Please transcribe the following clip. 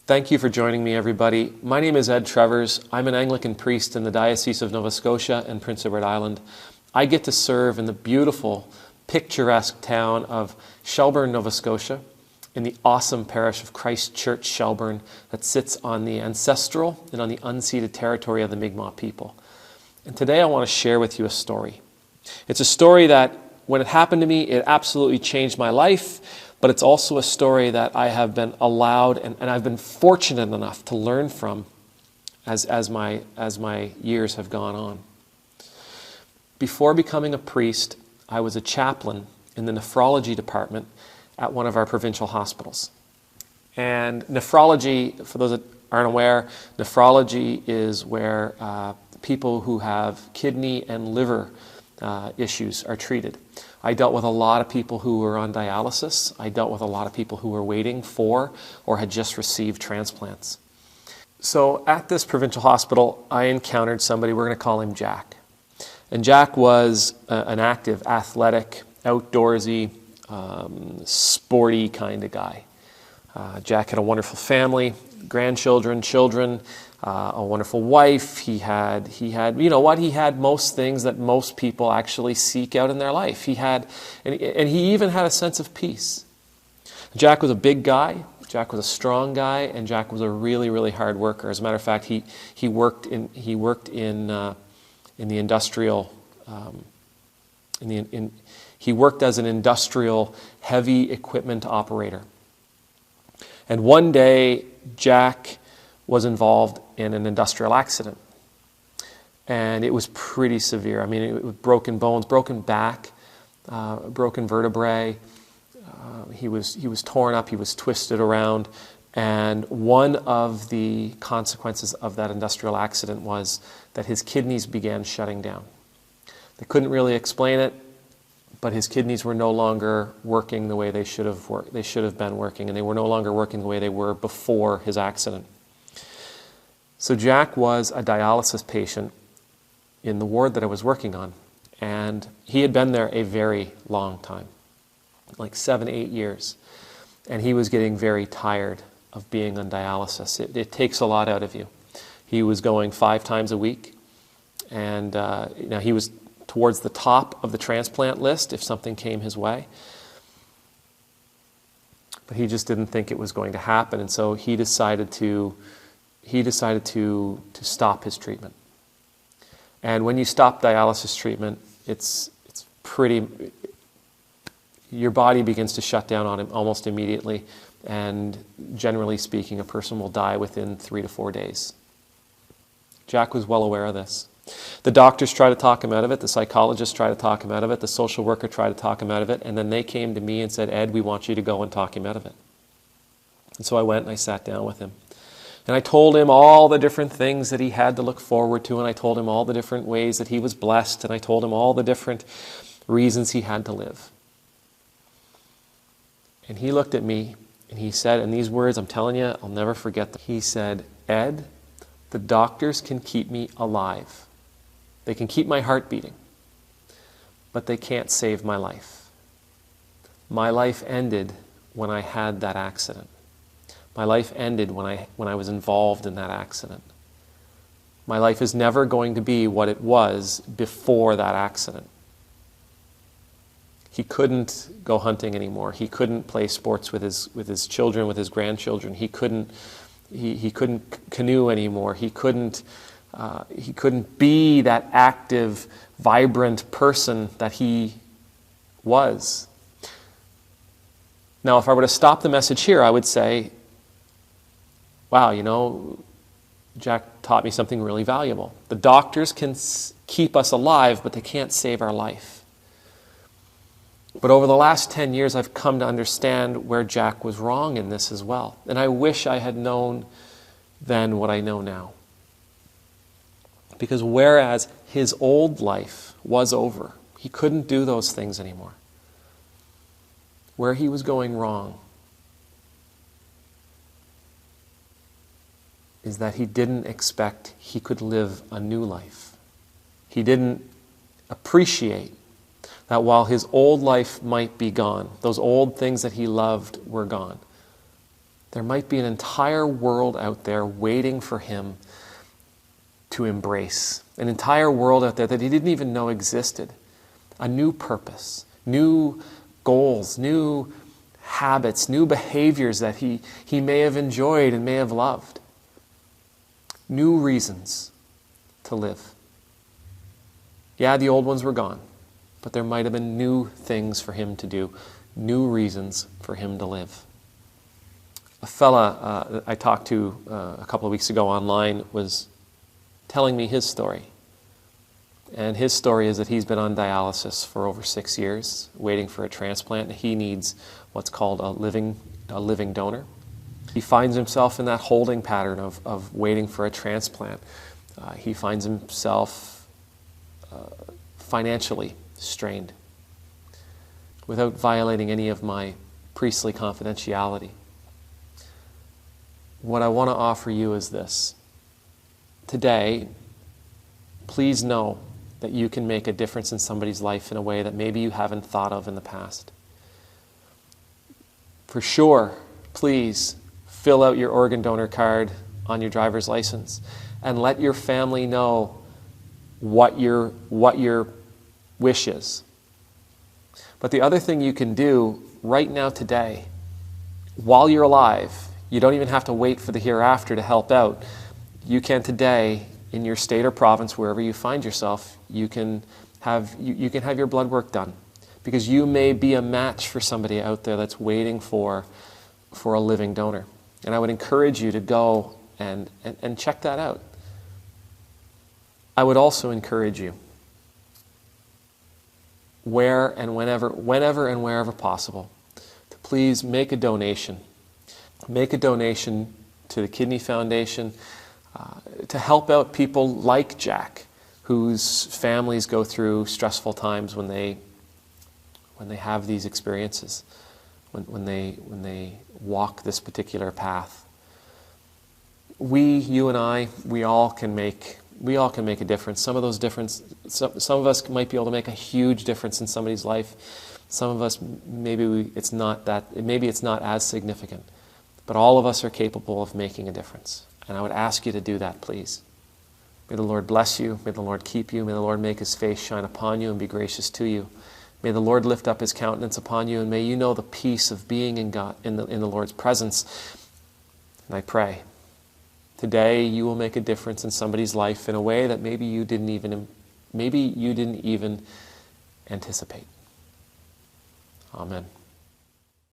Thank you for joining me, everybody. My name is Ed Trevors. I'm an Anglican priest in the Diocese of Nova Scotia and Prince Edward Island. I get to serve in the beautiful, picturesque town of Shelburne, Nova Scotia, in the awesome parish of Church Shelburne that sits on the ancestral and on the unceded territory of the Mi'kmaq people. And today I want to share with you a story. It's a story that, when it happened to me, it absolutely changed my life. But it's also a story that I have been allowed and I've been fortunate enough to learn from as my years have gone on. Before becoming a priest, I was a chaplain in the nephrology department at one of our provincial hospitals. And nephrology, for those that aren't aware, nephrology is where people who have kidney and liver issues are treated. I dealt with a lot of people who were on dialysis. I dealt with a lot of people who were waiting for or had just received transplants. So at this provincial hospital, I encountered somebody, we're going to call him Jack. And Jack was an active, athletic, outdoorsy, sporty kind of guy. Jack had a wonderful family, grandchildren, children, a wonderful wife. He had, you know what? He had most things that most people actually seek out in their life. He had, and he even had a sense of peace. Jack was a big guy. Jack was a strong guy, and Jack was a really, really hard worker. As a matter of fact, he worked in the industrial, he worked as an industrial heavy equipment operator. And one day, Jack was involved in an industrial accident. And it was pretty severe. I mean, it was broken bones, broken back, broken vertebrae. He was torn up, he was twisted around. And one of the consequences of that industrial accident was that his kidneys began shutting down. They couldn't really explain it, but his kidneys were no longer working the way they should have worked. They should have been working, and they were no longer working the way they were before his accident. So Jack was a dialysis patient in the ward that I was working on, and he had been there a very long time, like 7-8 years, and he was getting very tired of being on dialysis. It takes a lot out of you. He was going 5 times a week, and he was towards the top of the transplant list if something came his way. But he just didn't think it was going to happen, and so he decided to stop his treatment. And when you stop dialysis treatment, it's pretty, your body begins to shut down on him almost immediately, and generally speaking, a person will die within 3 to 4 days. Jack was well aware of this. The doctors tried to talk him out of it, the psychologists tried to talk him out of it, the social worker tried to talk him out of it, and then they came to me and said, "Ed, we want you to go and talk him out of it." And so I went and I sat down with him. And I told him all the different things that he had to look forward to, and I told him all the different ways that he was blessed, and I told him all the different reasons he had to live. And he looked at me and he said, and these words, I'm telling you, I'll never forget them. He said, "Ed, the doctors can keep me alive. They can keep my heart beating, but they can't save my life. My life ended when I had that accident. My life ended when I was involved in that accident. My life is never going to be what it was before that accident." He couldn't go hunting anymore. He couldn't play sports with his children, with his grandchildren. He couldn't canoe anymore. He couldn't be that active, vibrant person that he was. Now, if I were to stop the message here, I would say, wow, Jack taught me something really valuable. The doctors can keep us alive, but they can't save our life. But over the last 10 years, I've come to understand where Jack was wrong in this as well. And I wish I had known then what I know now. Because whereas his old life was over, he couldn't do those things anymore. Where he was going wrong is that he didn't expect he could live a new life. He didn't appreciate that while his old life might be gone, those old things that he loved were gone, There might be an entire world out there waiting for him to embrace. An entire world out there that he didn't even know existed. A new purpose, new goals, new habits, new behaviors that he may have enjoyed and may have loved. New reasons to live. Yeah, the old ones were gone, but there might have been new things for him to do, new reasons for him to live. A fella I talked to a couple of weeks ago online was telling me his story. And his story is that he's been on dialysis for over 6 years, waiting for a transplant. He needs what's called a living donor. He finds himself in that holding pattern of waiting for a transplant. He finds himself financially strained without violating any of my priestly confidentiality. What I want to offer you is this. Today, please know that you can make a difference in somebody's life in a way that maybe you haven't thought of in the past. For sure, please fill out your organ donor card on your driver's license and let your family know what your wish is. But the other thing you can do right now today, while you're alive, you don't even have to wait for the hereafter to help out. You can today, in your state or province, wherever you find yourself, you can have your blood work done. Because you may be a match for somebody out there that's waiting for a living donor. And I would encourage you to go and check that out. I would also encourage you, whenever and wherever possible, to please make a donation. Make a donation to the Kidney Foundation to help out people like Jack, whose families go through stressful times when they have these experiences, when they walk this particular path. You and I, we all can make a difference. Some of of us might be able to make a huge difference in somebody's life. Some of us, maybe it's not as significant. But all of us are capable of making a difference. And I would ask you to do that, please. May the Lord bless you. May the Lord keep you. May the Lord make his face shine upon you and be gracious to you. May the Lord lift up his countenance upon you, and may you know the peace of being in God, in the Lord's presence. And I pray, today you will make a difference in somebody's life in a way that maybe you didn't even anticipate. Amen.